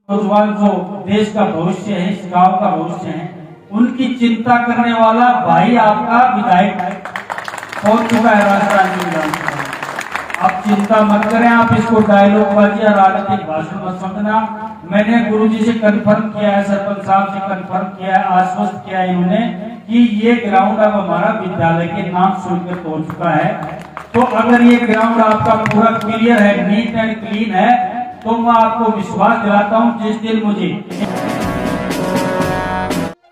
नौजवान जो देश का भविष्य है, इस गांव का भविष्य है, उनकी चिंता करने वाला भाई आपका विधायक पहुंच चुका है राजस्थान की विधानसभा। आप चिंता मत करें, आप इसको डायलॉग बाजी या राजनीतिक भाषण मत समझना। मैंने गुरुजी से कंफर्म किया है, सरपंच साहब से कंफर्म किया है, आश्वस्त किया है इन्होंने कि ये ग्राउंड अब हमारा विद्यालय के नाम सुनकर पहुंच चुका है। तो अगर ये ग्राउंड आपका पूरा क्लियर है, नीट एंड क्लीन है, तो मैं आपको विश्वास दिलाता हूं जिस दिन मुझे।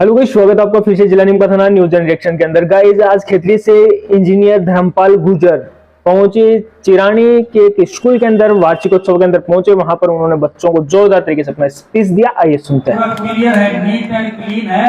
हेलो गाइस, स्वागत है आपका फिर से जिला नीम का थाना न्यूज एंड रिएक्शन के अंदर। गाइस, आज खेतरी से इंजीनियर धर्मपाल गुर्जर पहुंचे चिरानी के एक स्कूल के अंदर, वार्षिकोत्सव के अंदर पहुंचे। वहां पर उन्होंने बच्चों को जोरदार तरीके से अपना स्पीच दिया। आइए सुनते हैं। क्लियर है, नीट एंड क्लीन है,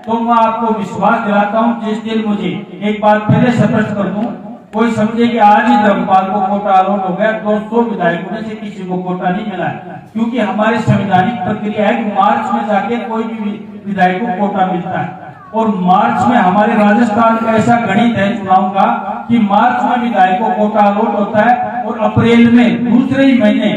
तो मैं आपको विश्वास दिलाता हूं जिस दिन मुझे एक बार पहले स्पष्ट कर दूं, कोई समझे कि आज ही धर्मपाल को कोटा अलॉट हो गया, 200 विधायकों में से किसी को कोटा नहीं मिला है। क्योंकि हमारी संवैधानिक प्रक्रिया है कि मार्च में जाके कोई भी विधायक को कोटा मिलता है। और मार्च में हमारे राजस्थान का ऐसा गणित है चुनाव का कि मार्च में विधायक को कोटा अलॉट होता है और अप्रैल में दूसरे ही महीने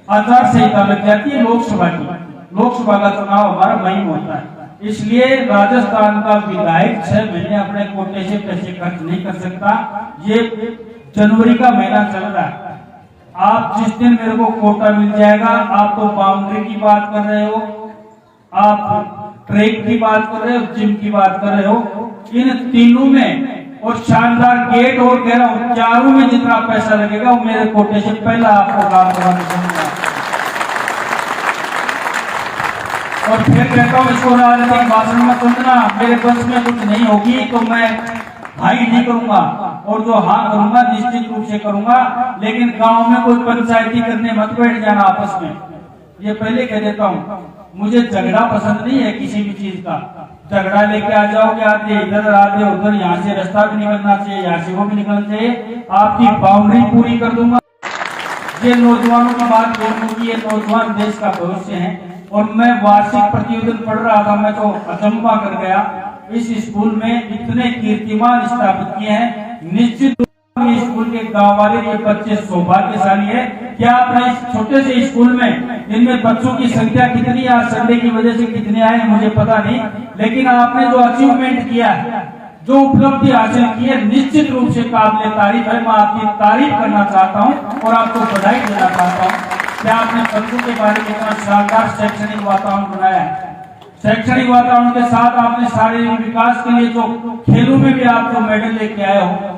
आचार संहिता लग जाती है लोकसभा की। लोकसभा का चुनाव हमारा मई में होता है, इसलिए राजस्थान का विधायक 6 महीने अपने कोटे से पैसे खर्च नहीं कर सकता। ये जनवरी का महीना चल रहा है, आप जिस दिन मेरे को कोटा मिल जाएगा, आप तो बाउंड्री की बात कर रहे हो, आप ट्रैक की बात कर रहे हो, जिम की बात कर रहे हो, इन तीनों में और शानदार गेट और कह रहा हूं चारों में जितना पैसा लगेगा वो मेरे कोटे से पहला आपको काम करवाने दूंगा। और फिर कहता हूँ इसको राजनीतिक भाषण में सुनना, मेरे बस में कुछ नहीं होगी तो मैं हाई नहीं करूंगा, और जो हाँ करूंगा निश्चित रूप से करूंगा। लेकिन गांव में कोई पंचायती करने मत बैठ जाना आपस में, ये पहले कह देता हूँ। मुझे झगड़ा पसंद नहीं है किसी भी चीज का। झगड़ा लेके आ जाओगे, आते इधर आते उधर, यहाँ से रास्ता भी निकलना चाहिए, यहाँ से वो भी निकलना चाहिए, आपकी बाउंड्री पूरी कर दूंगा। ये नौजवानों की बात बोलूंगी, ये नौजवान देश का भविष्य है। और मैं वार्षिक प्रतिवेदन पढ़ रहा था, मैं तो अचंभा कर गया। इस स्कूल में इतने कीर्तिमान स्थापित किए हैं, निश्चित स्कूल के गांव वाले ये बच्चे सौभाग्यशाली है। क्या आपने इस छोटे से स्कूल में इनमें बच्चों की संख्या कितनी है, संडे की वजह से कितने आए मुझे पता नहीं, लेकिन आपने जो अचीवमेंट किया है, जो उपलब्धि हासिल की है, निश्चित रूप से काबिल तारीफ है। मैं आपकी तारीफ करना चाहता हूँ और आपको बधाई देना चाहता हूँ कि आपने बच्चों के बारे में इतना शानदार शैक्षणिक वातावरण बनाया है। शैक्षणिक वातावरण के साथ आपने शारीरिक विकास के लिए जो खेलों में भी आप जो मेडल लेके आए हो,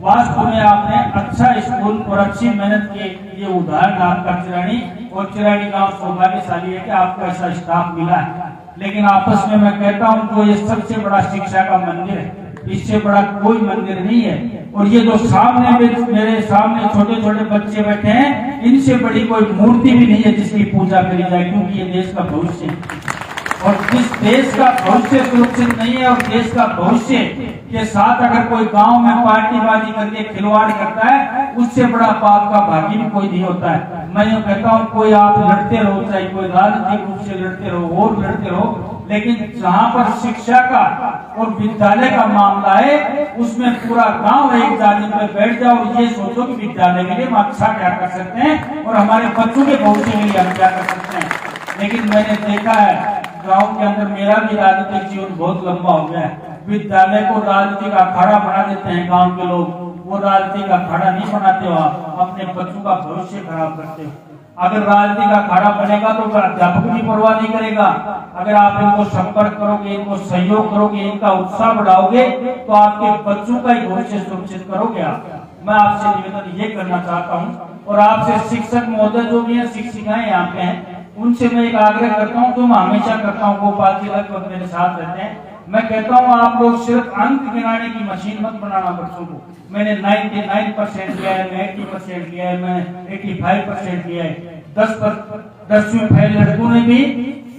वास्तव में आपने अच्छा स्कूल और अच्छी मेहनत के ये उदाहरण आपका चिरानी और चिरानी गांव सौभाग्यशाली है कि आपको ऐसा स्टाफ मिला है। लेकिन आपस में मैं कहता हूं जो ये सबसे बड़ा शिक्षा का मंदिर है, इससे बड़ा कोई मंदिर नहीं है। और ये जो सामने मेरे सामने छोटे छोटे बच्चे बैठे हैं, इनसे बड़ी कोई मूर्ति भी नहीं है जिसकी पूजा करी जाए, क्योंकि ये देश का भविष्य है। और जिस देश का भविष्य सुरक्षित नहीं है और देश का भविष्य के साथ अगर कोई गांव में पार्टीबाजी करके खिलवाड़ करता है, उससे बड़ा पाप का भागी भी कोई नहीं होता है। मैं ये कहता हूँ कोई आप लड़ते रहो, चाहे कोई राजनीतिक रूप से लड़ते रहो और लड़ते रहो, लेकिन जहाँ पर शिक्षा का और विद्यालय का मामला है, उसमें पूरा गांव एक जाली पर बैठ जाओ और ये सोचो कि विद्यालय के लिए हम अच्छा क्या कर सकते हैं और हमारे बच्चों के भविष्य के लिए हम क्या कर सकते हैं। लेकिन मैंने देखा है गांव के अंदर, मेरा भी राजनीतिक जीवन बहुत लंबा हो गया है, विद्यालय को राजनीतिक अखाड़ा बना देते हैं गांव के लोग। वो राजनीतिक अखाड़ा नहीं बनाते हो, आप अपने बच्चों का भविष्य खराब करते हो। अगर राजनीतिक अखाड़ा बनेगा तो अध्यापक भी परवाह नहीं करेगा। अगर आप इनको संपर्क करोगे, इनको सहयोग करोगे, इनका उत्साह बढ़ाओगे, तो आपके बच्चों का ही भविष्य सुरक्षित करोगे आप। मैं आपसे निवेदन ये करना चाहता हूँ और आपसे शिक्षक महोदय जो भी है, शिक्षिकाएं यहाँ पे हैं, उनसे मैं एक आग्रह करता हूँ, जो मैं हमेशा करता हूँ, गोपाल जी लगभग मेरे साथ रहते हैं। मैं कहता हूँ आप लोग सिर्फ अंक गिनाने की मशीन मत बनाना बच्चों को। मैंने 99% लिया है, मैं 80% लिया है, मैं 85% लिया है। 10वीं फेल लड़कों ने भी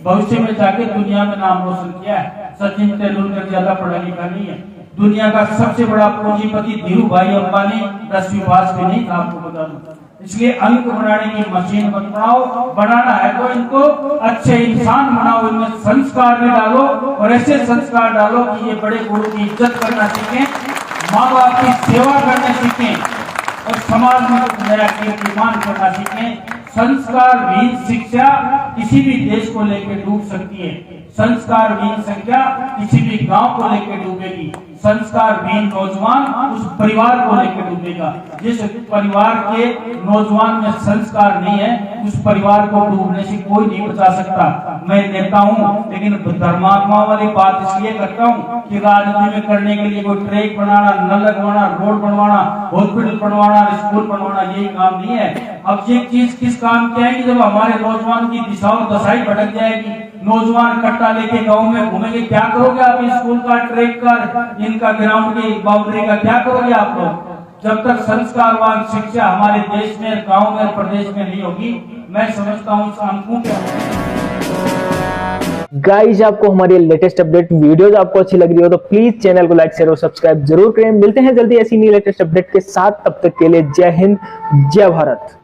भविष्य में जाके दुनिया में नाम रोशन किया है। सचिन तेंदुलकर ज्यादा पढ़ा लिखा नहीं है। दुनिया का सबसे बड़ा पूंजीपति धीरू भाई अंबानी 10वीं पास भी नहीं था, आपको बता दूं। इसलिए अंक बनाने की मशीन मत बनाओ, बनाना है तो इनको अच्छे इंसान बनाओ, इनमें संस्कार में डालो और ऐसे संस्कार डालो कि ये बड़े गुरु की इज्जत करना सीखें, माँ बाप की सेवा करना सीखें और समाज में नया कीर्तिमान करना सीखें। संस्कारहीन शिक्षा किसी भी देश को लेकर डूब सकती है। संस्कारहीन शिक्षा किसी भी गांव को लेकर डूबेगी। संस्कारहीन नौजवान उस परिवार को लेकर डूबेगा। जिस परिवार के नौजवान में संस्कार नहीं है, उस परिवार को डूबने से कोई नहीं बचा सकता। मैं नेता हूँ, लेकिन धर्मात्मा वाली बात इसलिए करता हूँ कि राजनीति में करने के लिए कोई ट्रैक बनाना, नल लगवाना, रोड बनवाना, हॉस्पिटल बनवाना, स्कूल बनवाना, यही काम नहीं है। अब ये चीज किस काम की आएगी जब हमारे नौजवान की दिशा और दशाई भटक जाएगी। नौजवान कट्टा लेके गांव में घूमेंगे, क्या करोगे आप? स्कूल का, ट्रैक का, इनका ग्राउंड की बाउंड्री का क्या करोगे आप लोग? जब तक संस्कारवान शिक्षा हमारे देश में, गांव में, प्रदेश में नहीं होगी, मैं समझता हूँ अंकों के। गाइज, आपको हमारी लेटेस्ट अपडेट वीडियोस आपको अच्छी लग रही हो तो प्लीज चैनल को लाइक, शेयर और सब्सक्राइब जरूर करें। मिलते हैं जल्दी ऐसी नई लेटेस्ट अपडेट के साथ, तब तक के लिए जय हिंद, जय भारत।